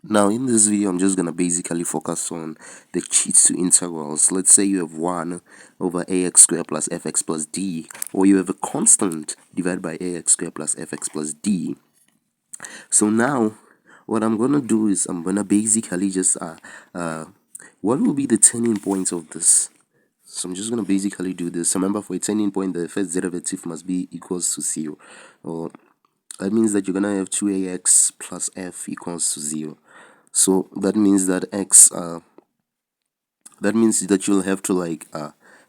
Now in this video, I'm just gonna basically focus on the cheats to integrals. Let's say you have 1 over ax squared plus fx plus d, or you have a constant divided by ax squared plus fx plus d. So now what I'm gonna do is I'm gonna basically just what will be the turning point of this? So I'm just gonna basically do this. Remember, for a turning point, the first derivative must be equals to 0, or that means that you're gonna have 2ax plus f equals to 0. So that means that that means that you'll have to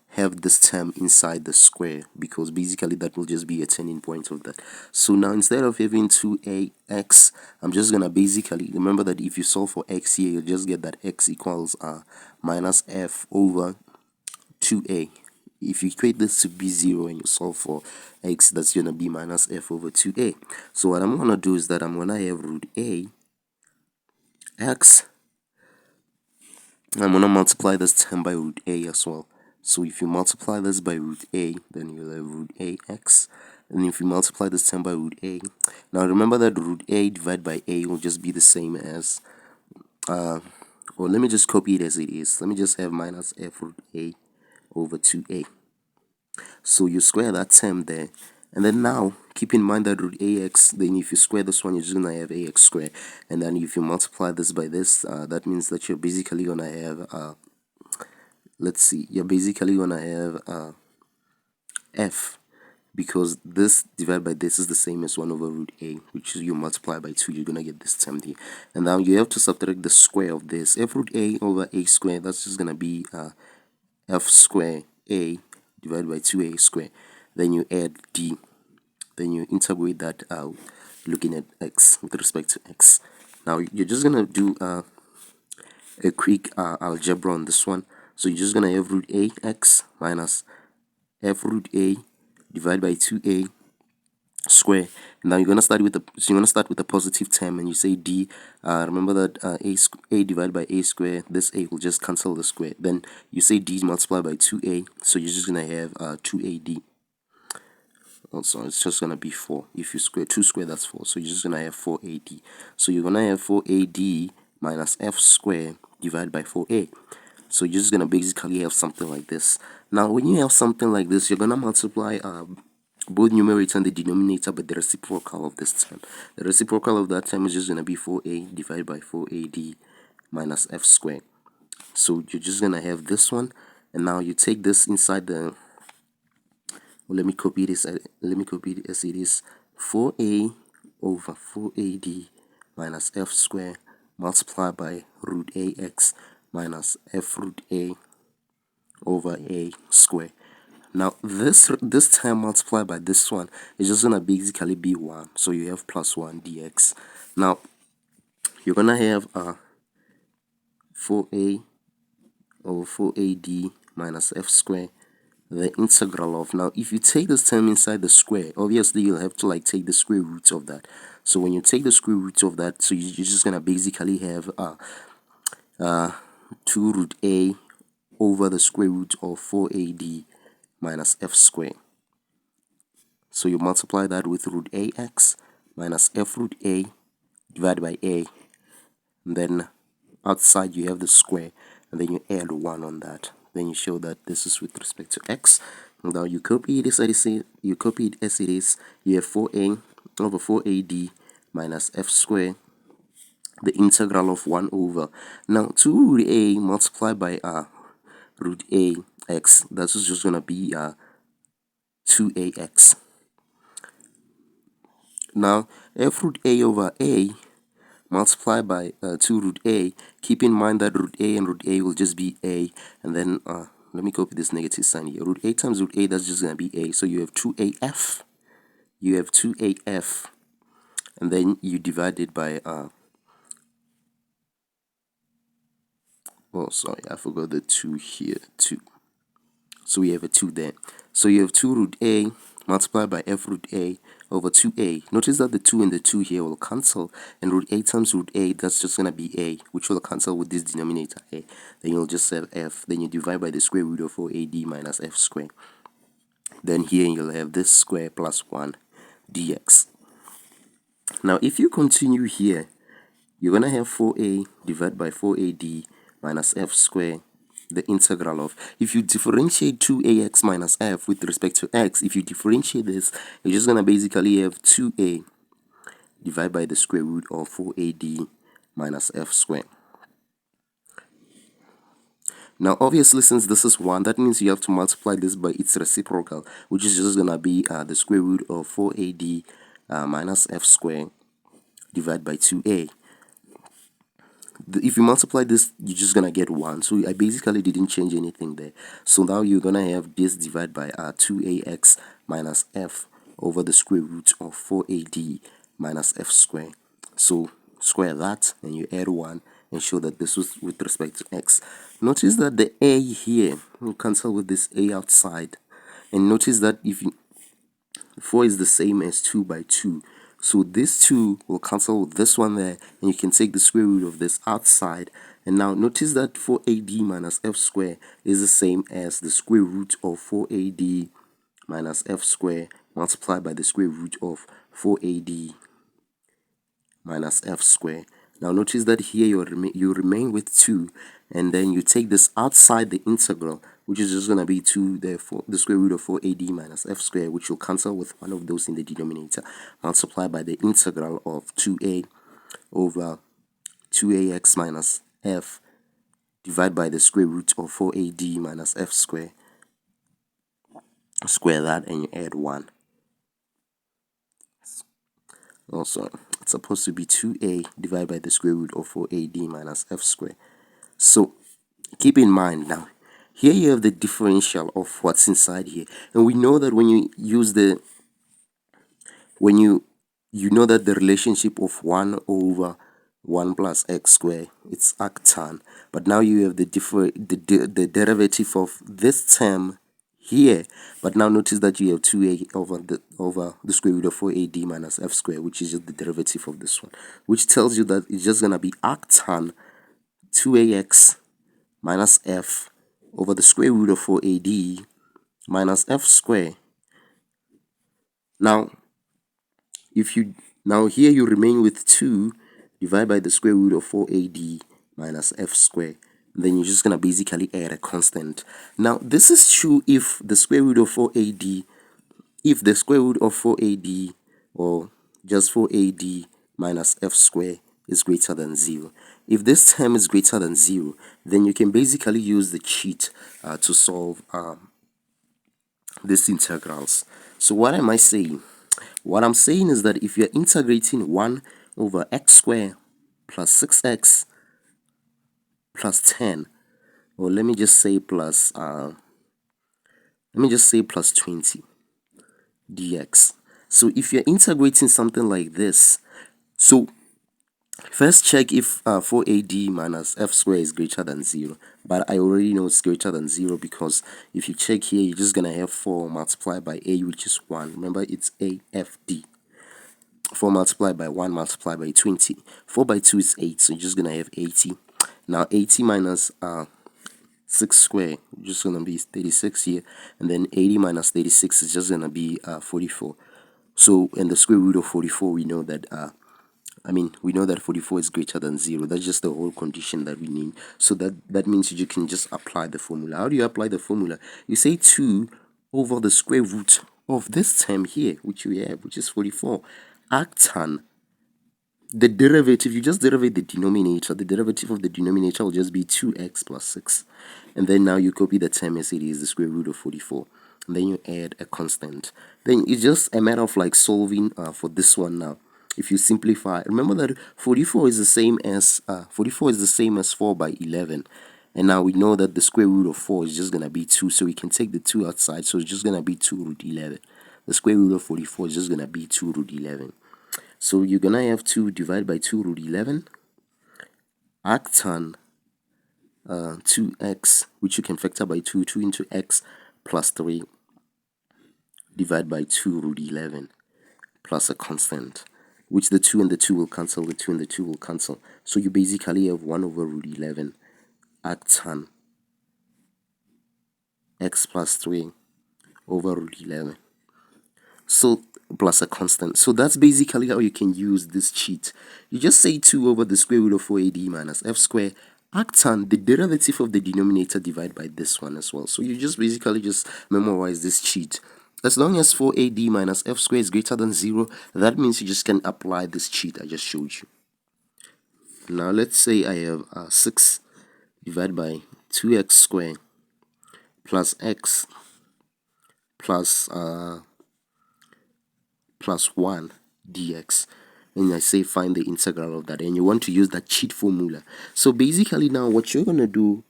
have this term inside the square, because basically that will just be a turning point of that. So now instead of having 2ax, I'm just gonna basically remember that if you solve for x here, you'll just get that x equals minus f over 2a. If you equate this to be 0 and you solve for x, that's gonna be minus f over 2a. So what I'm gonna do is that I'm gonna have root a x. I'm gonna multiply this term by root a as well. So if you multiply this by root a, then you'll have root ax. And if you multiply this term by root a, now remember that root a divided by a will just be the same as or let me just copy it as it is. Let me just have minus f root a over 2a. So you square that term there, and then now keep in mind that root ax, then if you square this one, you're just gonna have ax squared, and then if you multiply this by this, that means that you're basically gonna have let's see, you're basically gonna have f, because this divided by this is the same as 1 over root a, which is you multiply by 2, you're gonna get this term here. And now you have to subtract the square of this. F root a over a squared, that's just gonna be f square a divided by 2a squared. Then you add d, then you integrate that out, looking at x with respect to x. Now you're just gonna do a quick algebra on this one. So you're just gonna have root ax minus f root a divided by 2a square. Now you're gonna start with the positive term, and you say d. Remember that a divided by a square, this a will just cancel the square. Then you say d multiplied by 2a, so you're just gonna have 2ad. Also, it's just gonna be 4. If you square 2 square, that's 4. So you're just gonna have 4ad. So you're gonna have 4ad minus f square divided by 4a. So you're just gonna basically have something like this. Now when you have something like this, you're gonna multiply both numerator and the denominator by the reciprocal of this term. The reciprocal of that term is just gonna be 4a divided by 4ad minus f squared. So you're just gonna have this one, and now you take this inside the, well, let me copy this. Let me copy it as it is. 4a over 4ad minus f squared multiplied by root ax minus f root a over a square. Now this term multiplied by this one is just gonna basically be 1. So you have plus 1 dx. Now you're gonna have 4a over 4ad minus f squared, the integral of, now if you take this term inside the square, obviously you'll have to take the square root of that. So when you take the square root of that, so you're just gonna basically have 2 root a over the square root of 4ad minus f squared. So you multiply that with root ax minus f root a divided by a, and then outside you have the square, and then you add 1 on that. Then you show that this is with respect to x. Now you copy it as it is. You copy it as it is. You have 4a over 4ad minus f squared, the integral of 1 over. Now 2 root a multiplied by root a x. That's just gonna be 2ax. Now f root a over a multiplied by 2 root a. Keep in mind that root a and root a will just be a, and then let me copy this negative sign here. Root a times root a, that's just gonna be a. So you have 2af. You have 2af, and then you divide it by oh sorry, I forgot the 2 here, 2. So we have a 2 there. So you have 2 root a multiplied by f root a over 2a. Notice that the 2 and the 2 here will cancel, and root a times root a, that's just going to be a, which will cancel with this denominator a. Then you'll just have f. Then you divide by the square root of 4ad minus f squared. Then here you'll have this square plus 1 dx. Now if you continue here, you're going to have 4a divided by 4ad minus f squared, the integral of, if you differentiate 2ax minus f with respect to x, if you differentiate this, you're just going to basically have 2a divided by the square root of 4ad minus f squared. Now obviously, since this is 1, that means you have to multiply this by its reciprocal, which is just going to be the square root of 4ad minus f squared divided by 2a. If you multiply this, you're just gonna get 1. So I basically didn't change anything there. So now you're gonna have this divided by 2ax minus f over the square root of 4ad minus f squared. So square that and you add 1 and show that this was with respect to x. Notice that the a here will cancel with this a outside, and notice that if you 4 is the same as 2 by 2. So this 2 will cancel with this one there, and you can take the square root of this outside. And now notice that 4ad minus f squared is the same as the square root of 4ad minus f squared multiplied by the square root of 4ad minus f squared. Now notice that here you remain with 2, and then you take this outside the integral, which is just going to be 2, therefore the square root of 4ad minus f squared, which will cancel with one of those in the denominator, multiplied by the integral of 2a over 2ax minus f divided by the square root of 4ad minus f squared. Square that and you add 1. Also, it's supposed to be 2a divided by the square root of 4ad minus f squared. So keep in mind now, here you have the differential of what's inside here, and we know that when you use the you know that the relationship of 1 over 1 plus x squared, it's arctan. But now you have the derivative of this term here, but now notice that you have 2a over the square root of 4ad minus f squared, which is just the derivative of this one, which tells you that it's just gonna be arctan 2ax minus f over the square root of 4ad minus f squared. Now here you remain with 2 divided by the square root of 4ad minus f squared. Then you're just gonna basically add a constant. Now this is true if the square root of 4ad, or just 4ad minus f squared is greater than 0. If this term is greater than 0, then you can basically use the cheat to solve these integrals. So what am I saying? What I'm saying is that if you're integrating 1 over x squared plus 6x plus 10, or let me just say plus 20 dx. So if you're integrating something like this, so first check if 4ad minus f squared is greater than 0. But I already know it's greater than 0, because if you check here, you're just gonna have 4 multiplied by a, which is 1. Remember, it's afd. 4 multiplied by 1 multiplied by 20. 4 by 2 is 8, so you're just gonna have 80. Now 80 minus 6 squared, just gonna be 36 here, and then 80 minus 36 is just gonna be 44. So in the square root of 44, we know that we know that 44 is greater than 0. That's just the whole condition that we need. So that means you can just apply the formula. How do you apply the formula? You say 2 over the square root of this term here, which we have, which is 44, arctan the derivative. You just derive the denominator. The derivative of the denominator will just be 2x plus 6. And then now you copy the term as it is, the square root of 44. And then you add a constant. Then it's just a matter of like solving for this one now. If you simplify, remember that 44 is the same as 4 by 11. And now we know that the square root of 4 is just going to be 2. So we can take the 2 outside. So it's just going to be 2 root 11. The square root of 44 is just going to be 2 root 11. So you're going to have 2 divided by 2 root 11. Arctan 2x, which you can factor by 2. 2 into x plus 3 divided by 2 root 11 plus a constant, which the 2 and the 2 will cancel, the 2 and the 2 will cancel. So you basically have 1 over root 11 arctan x plus 3 over root 11. So plus a constant. So that's basically how you can use this cheat. You just say 2 over the square root of 4ad minus f squared, arctan the derivative of the denominator divided by this one as well. So you just basically just memorize this cheat. As long as 4ad minus f squared is greater than 0, that means you just can apply this cheat I just showed you. Now let's say I have 6 divided by 2x squared plus x plus 1 dx, and I say find the integral of that, and you want to use that cheat formula. So basically now what you're gonna do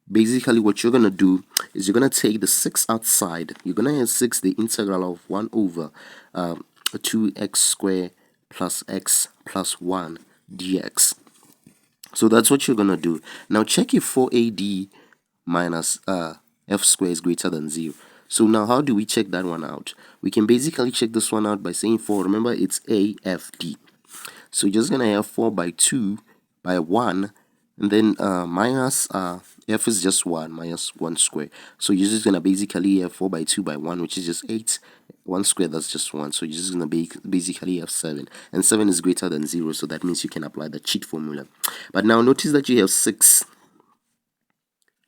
is you're gonna take the 6 outside. You're gonna have 6 the integral of 1 over 2x squared plus x plus 1 dx. So that's what you're gonna do. Now check if 4ad minus f squared is greater than 0. So now how do we check that one out? We can basically check this one out by saying 4. Remember, it's a f d. So you're just gonna have 4 by 2 by 1, and then minus f is just 1 minus 1 square. So you're just gonna basically have 4 by 2 by 1, which is just 8. 1 square, that's just 1. So you're just gonna basically have 7, and 7 is greater than 0. So that means you can apply the cheat formula. But now notice that you have 6.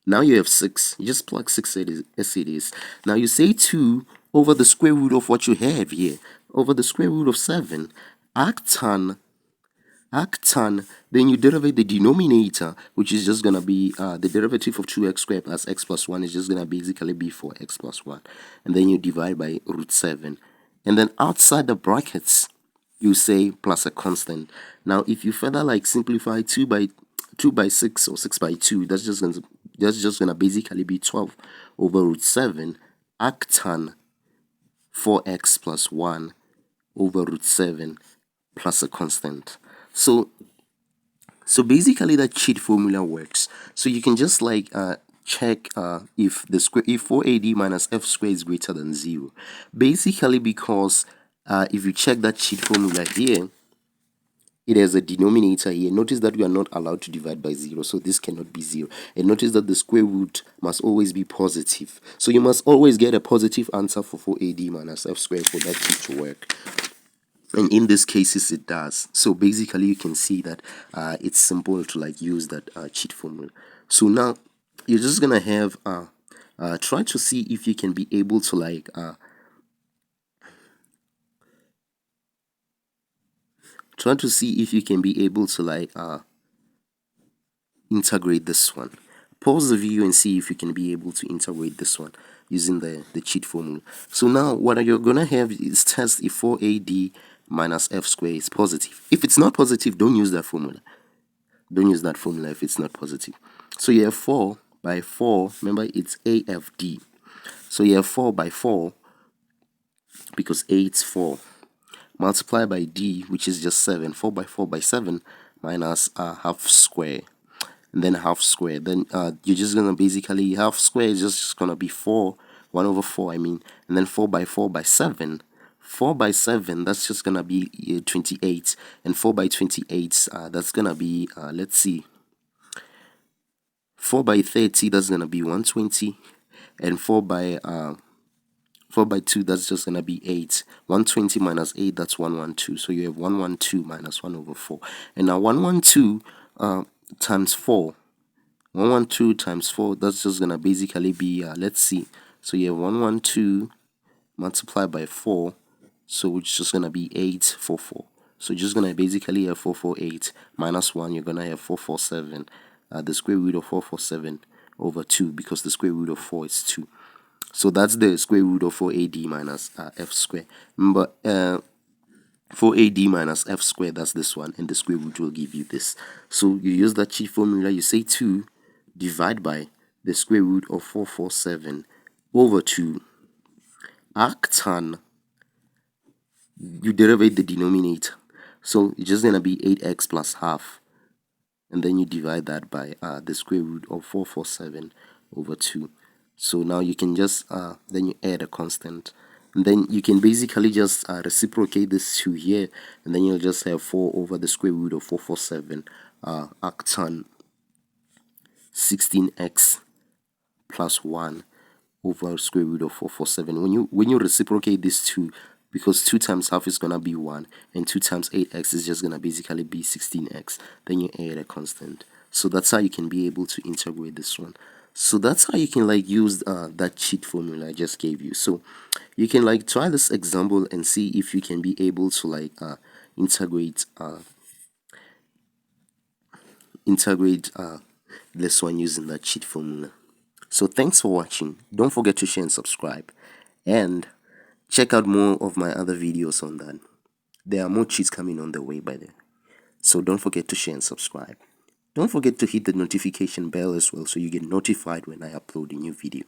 Now you have 6. You just plug 6 as it is. Now you say 2 over the square root of what you have here, over the square root of 7. Arctan, then you derive the denominator, which is just going to be the derivative of 2x squared plus x plus 1 is just going to basically be 4x plus 1. And then you divide by root 7. And then outside the brackets, you say plus a constant. Now if you further like simplify 2 by 6 or 6 by 2, that's just gonna basically be 12 over root 7 arctan 4x plus 1 over root 7 plus a constant. So basically that cheat formula works. So you can just like check if 4ad minus f squared is greater than 0, basically because if you check that cheat formula here, it has a denominator here. Notice that we are not allowed to divide by 0, so this cannot be 0. And notice that the square root must always be positive. So you must always get a positive answer for 4ad minus f squared for that cheat to work. And in these cases it does. So basically you can see that it's simple to like use that cheat formula. So now you're just gonna have try to see if you can be able to like integrate this one. Pause the video and see if you can be able to integrate this one using the cheat formula. So now what you're gonna have is test if 4ad minus f squared is positive. If it's not positive, don't use that formula. Don't use that formula if it's not positive. So you have 4 by 4. Remember, it's AFD. So you have 4 by 4 because A is 4. Multiply by D, which is just 7. 4 by 4 by 7 minus half square. And then half square. Then you're just going to basically, half square is just going to be 4. 1 over 4, I mean. And then 4 by 4 by 7. 4 by 7, that's just going to be 28. And 4 by 28, that's going to be, let's see. 4 by 30, that's going to be 120. And 4 by 2, that's just going to be 8. 120 minus 8, that's 112. So you have 112 minus 1 over 4. And now 112 times 4. 112 times 4, that's just going to basically be, let's see. So you have 112 multiplied by 4. So it's just going to be 844. So you're just going to basically have 448 minus 1. You're going to have 447. The square root of 447 over 2, because the square root of 4 is 2. So that's the square root of 4ad minus f squared. Remember, 4ad minus f squared, that's this one, and the square root will give you this. So you use that cheat formula. You say 2 divide by the square root of 447 over 2 arctan. You derive the denominator. So it's just going to be 8x plus half. And then you divide that by the square root of 447 over 2. So now you can just, then you add a constant. And then you can basically just reciprocate this 2 here. And then you'll just have 4 over the square root of 447 arctan 16x plus 1 over square root of 447. When you reciprocate this 2, because 2 times half is gonna be 1 and 2 times 8x is just gonna basically be 16x, then you add a constant. So that's how you can be able to integrate this one. So that's how you can like use that cheat formula I just gave you. So you can like try this example and see if you can be able to like integrate this one using that cheat formula. So thanks for watching. Don't forget to share and subscribe, and check out more of my other videos on that. There are more cheats coming on the way by then. So don't forget to share and subscribe. Don't forget to hit the notification bell as well so you get notified when I upload a new video.